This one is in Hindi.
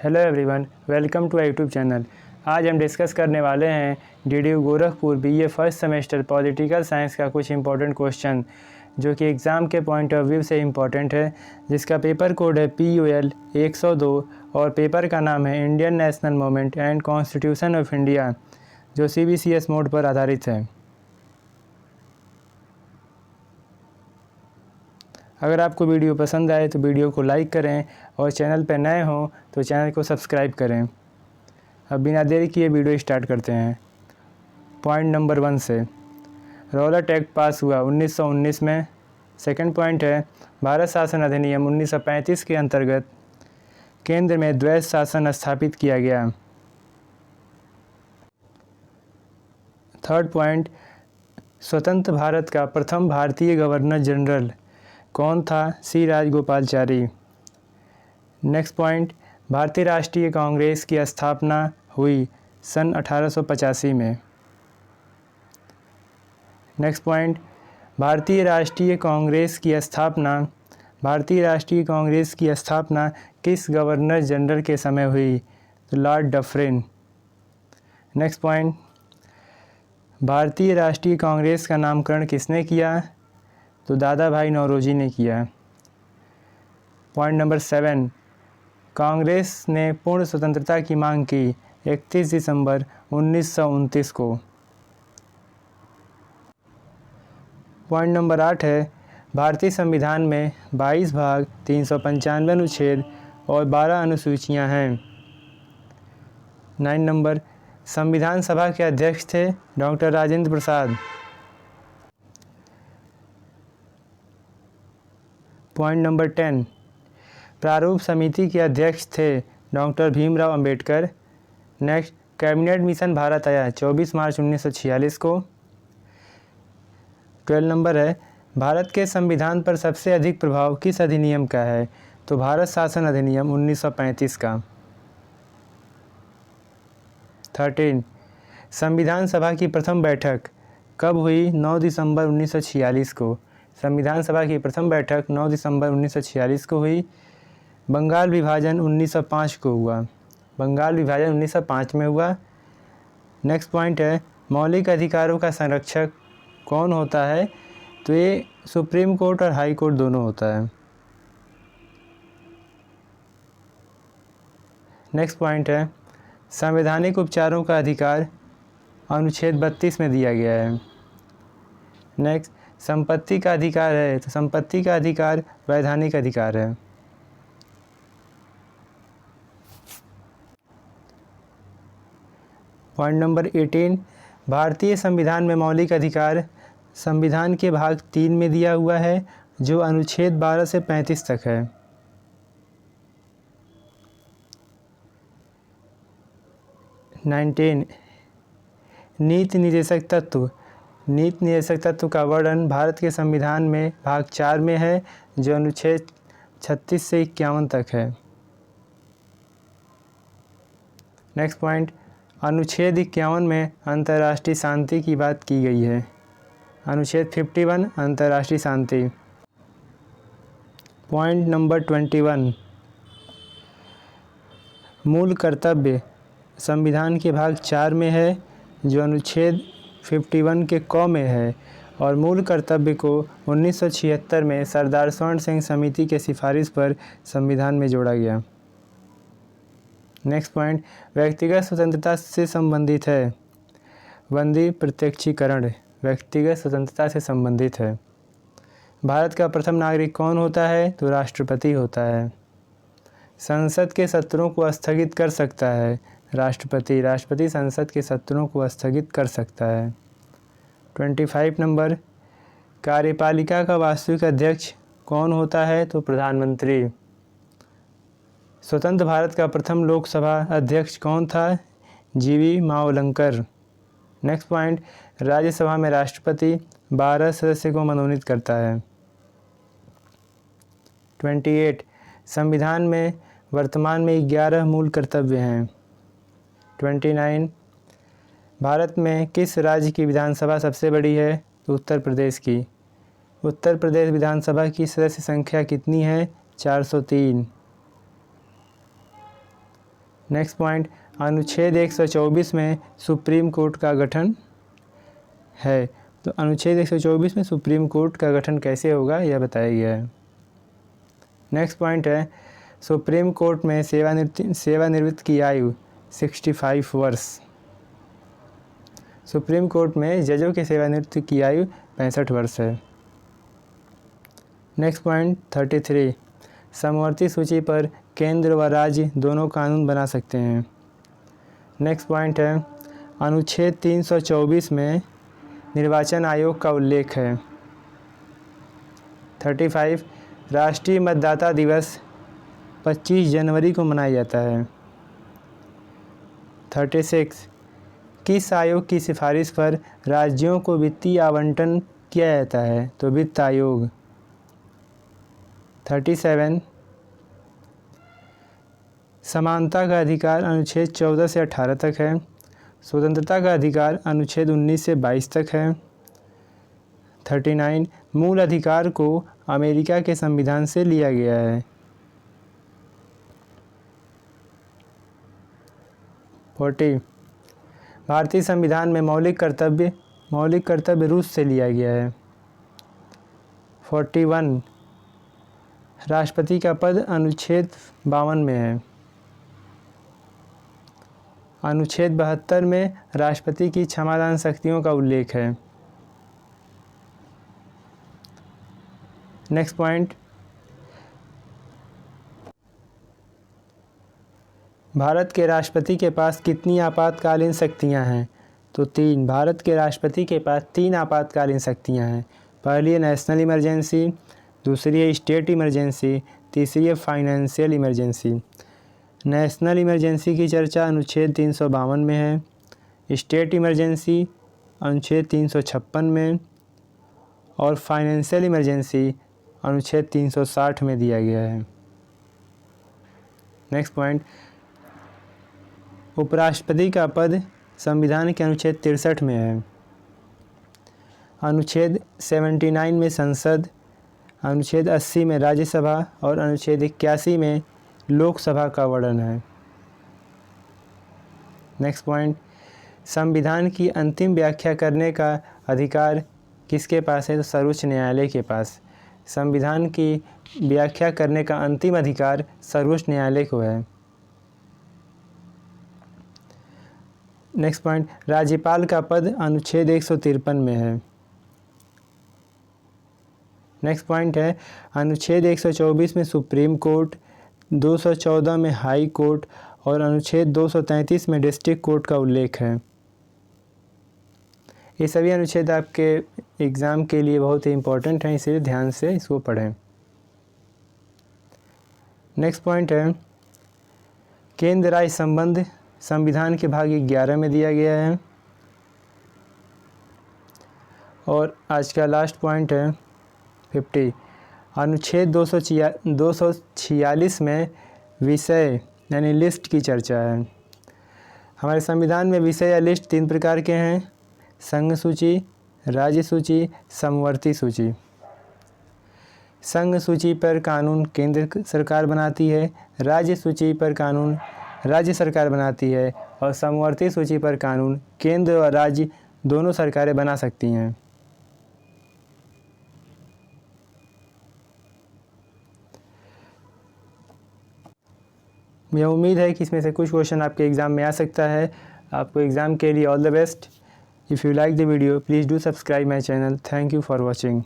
Hello everyone, welcome to YouTube channel. आज हम डिस्कस करने वाले हैं DDU Gorakhpur BA first semester political science का कुछ इंपॉर्टेंट क्वेश्चन जो कि एग्ज़ाम के पॉइंट ऑफ व्यू से इम्पॉर्टेंट है, जिसका पेपर कोड है PUL 102 और पेपर का नाम है Indian national movement and constitution of India, जो CBCS मोड पर आधारित है। अगर आपको वीडियो पसंद आए तो वीडियो को लाइक करें और चैनल पर नए हों तो चैनल को सब्सक्राइब करें। अब बिना देरी किए वीडियो स्टार्ट करते हैं। पॉइंट नंबर 1 से, रॉलेट एक्ट पास हुआ 1919 में। सेकंड पॉइंट है, भारत शासन अधिनियम 1935 के अंतर्गत केंद्र में द्वैध शासन स्थापित किया गया। थर्ड पॉइंट, स्वतंत्र भारत का प्रथम भारतीय गवर्नर जनरल कौन था? C राजगोपालचारी। नेक्स्ट पॉइंट, भारतीय राष्ट्रीय कांग्रेस की स्थापना हुई सन 1885 में। नेक्स्ट पॉइंट, भारतीय राष्ट्रीय कांग्रेस की स्थापना किस गवर्नर जनरल के समय हुई? तो लॉर्ड डफरिन। नेक्स्ट पॉइंट, भारतीय राष्ट्रीय कांग्रेस का नामकरण किसने किया? तो दादा भाई नौरोजी ने किया। पॉइंट नंबर 7, कांग्रेस ने पूर्ण स्वतंत्रता की मांग की 31 दिसंबर 1929 को। पॉइंट नंबर 8 है, भारतीय संविधान में 22 भाग 395 अनुच्छेद और 12 अनुसूचियां हैं। 9 नंबर, संविधान सभा के अध्यक्ष थे doctor Rajendra Prasad. Point number 10, प्रारूप समिति के अध्यक्ष थे doctor Bhimrao Ambedkar. Next, cabinet mission Bharat आया 24 मार्च 1946 को। 12 नंबर है, भारत के संविधान पर सबसे अधिक प्रभाव किस अधिनियम का है? तो भारत शासन अधिनियम 1935 का। 13, संविधान सभा की प्रथम बैठक कब हुई? 9 दिसंबर 1946 को। संविधान सभा की प्रथम बैठक 9 दिसंबर 1946 को हुई। बंगाल विभाजन 1905 को हुआ। बंगाल विभाजन 1905 में हुआ। नेक्स्ट पॉइंट है, मौलिक अधिकारों का संरक्षक कौन होता है? तो ये सुप्रीम कोर्ट और हाई कोर्ट दोनों होता है। नेक्स्ट पॉइंट है, संवैधानिक उपचारों का अधिकार अनुच्छेद 32 में दिया गया है। नेक्स्ट, संपत्ति का अधिकार है, तो संपत्ति का अधिकार वैधानिक अधिकार है। पॉइंट नंबर 18, भारतीय संविधान में मौलिक अधिकार संविधान के भाग 3 में दिया हुआ है, जो अनुच्छेद 12 से 35 तक है। नीति निर्देशक तत्व का वर्णन भारत के संविधान में भाग 4 में है, जो अनुच्छेद 36 से 51 तक है। नेक्स्ट पॉइंट, अनुच्छेद 51 में अंतर्राष्ट्रीय शांति की बात की गई है। अनुच्छेद 51 अंतर्राष्ट्रीय शांति। पॉइंट नंबर 21, मूल कर्तव्य संविधान के भाग 4 में है, जो अनुच्छेद 51 के क में है, और मूल कर्तव्य को 1976 में सरदार स्वर्ण सिंह समिति के सिफारिश पर संविधान में जोड़ा गया। नेक्स्ट पॉइंट, व्यक्तिगत स्वतंत्रता से संबंधित है। बंदी प्रत्यक्षीकरण व्यक्तिगत स्वतंत्रता से संबंधित है। भारत का प्रथम नागरिक कौन होता है? तो राष्ट्रपति होता है। संसद के सत्रों को स्थगित कर सकता है राष्ट्रपति संसद के सत्रों को स्थगित कर सकता है। 25 नंबर, कार्यपालिका का वास्तविक अध्यक्ष कौन होता है? तो प्रधानमंत्री। स्वतंत्र भारत का प्रथम लोकसभा अध्यक्ष कौन था? GV Mavalankar. Next point, Rajya Sabha में राष्ट्रपति 12 सदस्य को मनोनीत करता है। 28, संविधान में वर्तमान में 11 मूल कर्तव्य हैं। 29, भारत में किस राज्य की विधानसभा सबसे बड़ी है? तो उत्तर प्रदेश की। उत्तर प्रदेश विधानसभा की सदस्य संख्या कितनी है? 403। नेक्स्ट पॉइंट, अनुच्छेद 124 में सुप्रीम कोर्ट का गठन है। तो अनुच्छेद 124 में सुप्रीम कोर्ट का गठन कैसे होगा यह बताया गया है। नेक्स्ट पॉइंट है, सुप्रीम कोर्ट में सेवानिवृत्त की आयु 65 वर्ष। सुप्रीम कोर्ट में जजों की सेवानिवृत्त की आयु 65 वर्ष है। नेक्स्ट पॉइंट 33, समवर्ती सूची पर केंद्र व राज्य दोनों कानून बना सकते हैं। नेक्स्ट पॉइंट है, अनुच्छेद 324 में निर्वाचन आयोग का उल्लेख है। 35, राष्ट्रीय मतदाता दिवस 25 जनवरी को मनाया जाता है। 36, किस आयोग की सिफारिश पर राज्यों को वित्तीय आवंटन किया जाता है? तो वित्त आयोग। 37, समानता का अधिकार अनुच्छेद 14 से 18 तक है। स्वतंत्रता का अधिकार अनुच्छेद 19 से 22 तक है। 39, मूल अधिकार को अमेरिका के संविधान से लिया गया है। 40, भारतीय संविधान में मौलिक कर्तव्य रूस से लिया गया है। 41, राष्ट्रपति का पद अनुच्छेद 52 में है। अनुच्छेद 72 में राष्ट्रपति की क्षमादान शक्तियों का उल्लेख है। नेक्स्ट पॉइंट, भारत के राष्ट्रपति के पास कितनी आपातकालीन शक्तियां हैं? तो 3। भारत के राष्ट्रपति के पास 3 आपातकालीन शक्तियां हैं। पहली है नेशनल इमरजेंसी, दूसरी है स्टेट इमरजेंसी, तीसरी है फाइनेंशियल इमरजेंसी। नेशनल इमरजेंसी की चर्चा अनुच्छेद 352 में है, स्टेट इमरजेंसी अनुच्छेद 356 में और फाइनेंशियल इमरजेंसी अनुच्छेद 360 में दिया गया है। नेक्स्ट पॉइंट, उपराष्ट्रपति का पद संविधान के अनुच्छेद 63 में है। अनुच्छेद 79 में संसद, अनुच्छेद 80 में राज्यसभा और अनुच्छेद 81 में लोकसभा का वर्णन है। नेक्स्ट पॉइंट, संविधान की अंतिम व्याख्या करने का अधिकार किसके पास है? तो सर्वोच्च न्यायालय के पास। संविधान की व्याख्या करने का अंतिम अधिकार सर्वोच्च न्यायालय को है। नेक्स्ट पॉइंट, राज्यपाल का पद अनुच्छेद 153 में है। नेक्स्ट पॉइंट है, अनुच्छेद 124 में सुप्रीम कोर्ट, 214 में हाई कोर्ट और अनुच्छेद 233 में डिस्ट्रिक्ट कोर्ट का उल्लेख है। ये सभी अनुच्छेद आपके एग्ज़ाम के लिए बहुत ही इम्पोर्टेंट हैं, इसलिए ध्यान से इसको पढ़ें। नेक्स्ट पॉइंट है, केंद्र राज्य संबंध संविधान के भाग 11 में दिया गया है। और आज का लास्ट पॉइंट है 50, अनुच्छेद 246 में विषय यानी लिस्ट की चर्चा है। हमारे संविधान में विषय या लिस्ट 3 प्रकार के हैं, संघ सूची, राज्य सूची, समवर्ती सूची। संघ सूची पर कानून केंद्र सरकार बनाती है, राज्य सूची पर कानून राज्य सरकार बनाती है और समवर्ती सूची पर कानून केंद्र और राज्य दोनों सरकारें बना सकती हैं। मुझे उम्मीद है कि इसमें से कुछ क्वेश्चन आपके एग्ज़ाम में आ सकता है। आपको एग्ज़ाम के लिए all the best. If you like the video please do subscribe my channel. Thank you for watching.